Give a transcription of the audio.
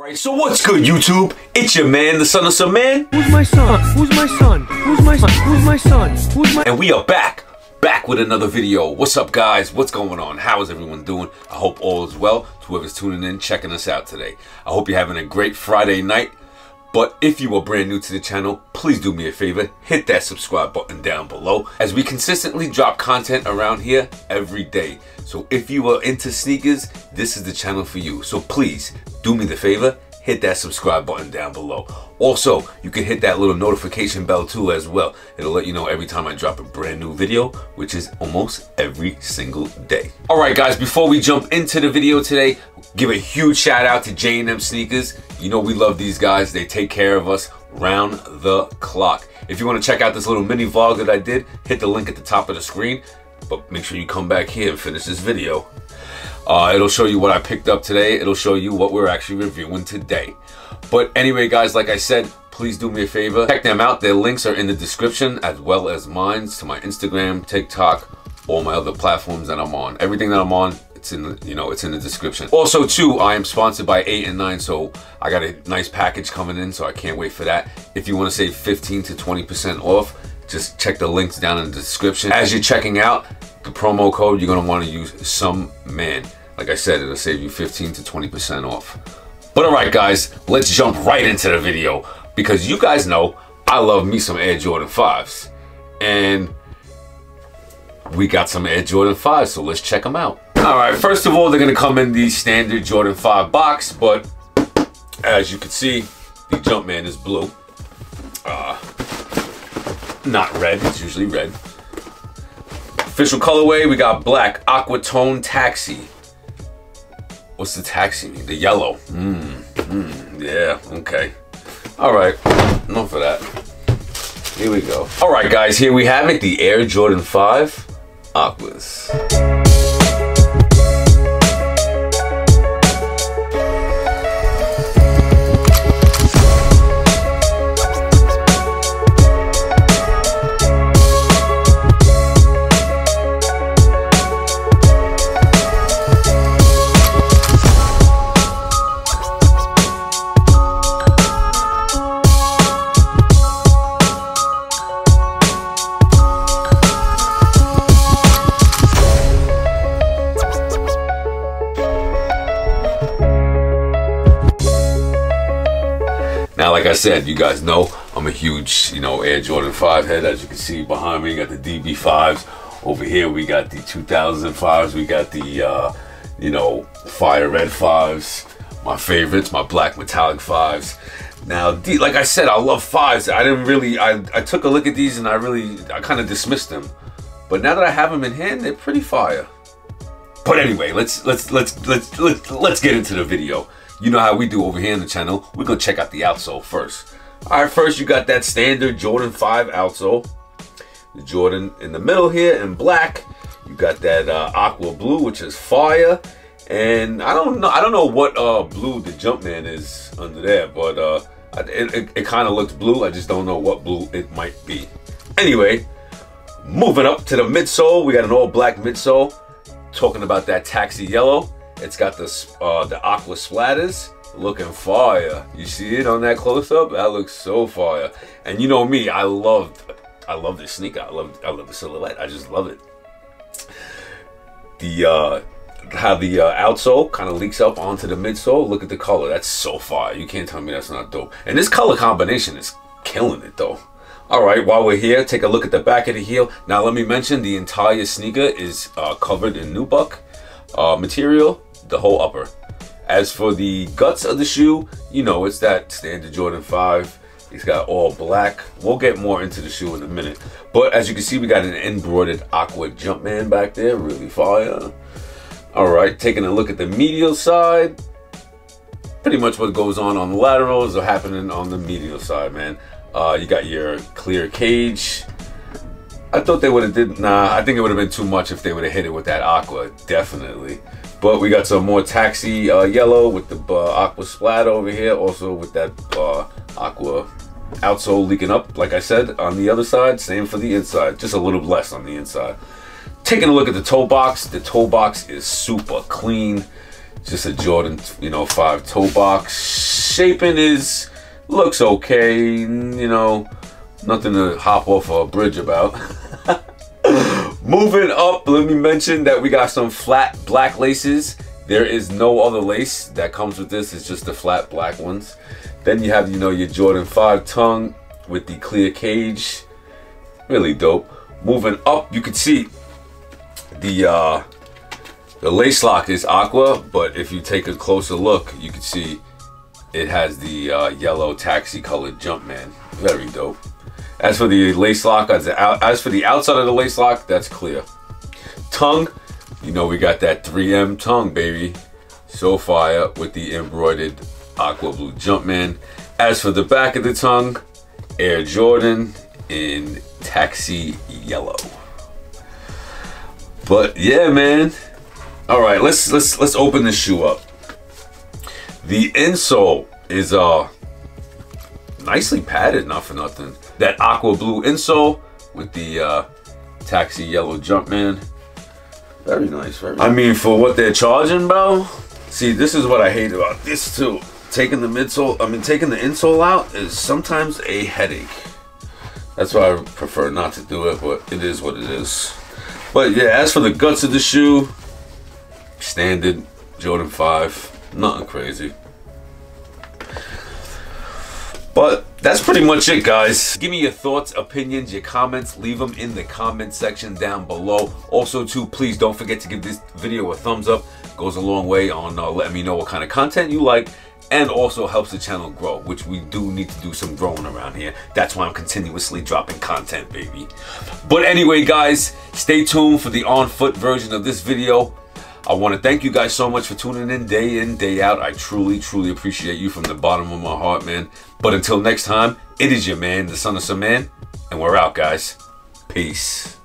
Alright, so what's good, YouTube? It's your man, the son of some man. Who's my son? Who's my son? Who's my son? Who's my son? Who's my... And we are back with another video. What's up, guys? What's going on? How is everyone doing? I hope all is well. To whoever's tuning in, checking us out today. I hope you're having a great Friday night. But if you are brand new to the channel, please do me a favor, hit that subscribe button down below, as we consistently drop content around here every day. So if you are into sneakers, this is the channel for you. So please do me the favor, hit that subscribe button down below. Also, you can hit that little notification bell too as well. It'll let you know every time I drop a brand new video, which is almost every single day. Alright guys, before we jump into the video today, give a huge shout out to J&M Sneakers. You know we love these guys. They take care of us round the clock. If you want to check out this little mini vlog that I did, hit the link at the top of the screen. But make sure you come back here and finish this video. It'll show you what I picked up today. It'll show you what we're actually reviewing today. But anyway, guys, like I said, please do me a favor. Check them out. Their links are in the description, as well as mine to my Instagram, TikTok, all my other platforms that I'm on. Everything that I'm on, it's in the, it's in the description. Also, too, I am sponsored by 8 and 9, so I got a nice package coming in, so I can't wait for that. If you want to save 15 to 20% off, just check the links down in the description. As you're checking out, the promo code, you're going to want to use some man. Like I said, it'll save you 15 to 20% off. But alright guys, let's jump right into the video, because you guys know I love me some Air Jordan 5s. And we got some Air Jordan 5s, so let's check them out. Alright, first of all, they're going to come in the standard Jordan 5 box, but as you can see, the Jumpman is blue. Not red, it's usually red. Official colorway, we got black, aqua tone, taxi. What's the taxi mean? The yellow. Yeah, okay. Alright, enough of that. Here we go. Alright guys, here we have it, the Air Jordan 5 Aquas. Now, like I said, you guys know I'm a huge, Air Jordan 5 head. As you can see behind me, got the DB5s. Over here, we got the 2005s. We got the, fire red 5s. My favorites, my black metallic 5s. Now, like I said, I love 5s. I didn't really, I took a look at these and I kind of dismissed them. But now that I have them in hand, they're pretty fire. But anyway, let's get into the video. You know how we do over here on the channel. We're gonna check out the outsole first. All right, first you got that standard Jordan 5 outsole. The Jordan in the middle here in black. You got that aqua blue, which is fire. And I don't know what blue the Jumpman is under there, but it kind of looks blue. I just don't know what blue it might be. Anyway, moving up to the midsole, we got an all black midsole. Talking about that taxi yellow. It's got the aqua splatters, looking fire. You see it on that close up? That looks so fire. And you know me, I love this sneaker. I love the silhouette. I just love it. How the outsole kind of leaks up onto the midsole. Look at the color. That's so fire. You can't tell me that's not dope. And this color combination is killing it though. All right, while we're here, take a look at the back of the heel. Now let me mention the entire sneaker is covered in nubuck material. The whole upper. As for the guts of the shoe, it's that standard Jordan 5. It's got all black. We'll get more into the shoe in a minute. But as you can see, we got an embroidered aqua Jumpman back there. Really fire. Alright, taking a look at the medial side. Pretty much what goes on the laterals are happening on the medial side, man. You got your clear cage. I thought they would have I think it would have been too much if they would have hit it with that aqua, definitely. But we got some more taxi yellow with the aqua splat over here, also with that aqua outsole leaking up, like I said, on the other side. Same for the inside, just a little less on the inside. Taking a look at the toe box is super clean. Just a Jordan, 5 toe box. shaping looks okay, you know, nothing to hop off a bridge about. Moving up, let me mention that we got some flat black laces. There is no other lace that comes with this. It's just the flat black ones. Then you have, you know, your Jordan 5 tongue with the clear cage. Really dope. Moving up, you can see the lace lock is Aqua, but if you take a closer look, you can see it has the yellow taxi colored Jumpman. Very dope. As for the lace lock, as for the outside of the lace lock, that's clear. Tongue, you know we got that 3M tongue, baby. So fire with the embroidered aqua blue Jumpman. As for the back of the tongue, Air Jordan in taxi yellow. But yeah, man. All right, let's open this shoe up. The insole is nicely padded, not for nothing. That aqua blue insole with the taxi yellow Jumpman. Very nice, very nice. I mean, for what they're charging, bro. See, this is what I hate about this too. Taking the insole out is sometimes a headache. That's why I prefer not to do it, but it is what it is. But yeah, as for the guts of the shoe, standard Jordan 5, nothing crazy. But that's pretty much it, guys. Give me your thoughts, opinions, your comments. Leave them in the comment section down below. Also, too, please don't forget to give this video a thumbs up. It goes a long way on letting me know what kind of content you like, and also helps the channel grow, which we do need to do some growing around here. That's why I'm continuously dropping content, baby. But anyway, guys, stay tuned for the on-foot version of this video. I want to thank you guys so much for tuning in, day out. I truly, truly appreciate you from the bottom of my heart, man. But until next time, it is your man, the son of some man, and we're out, guys. Peace.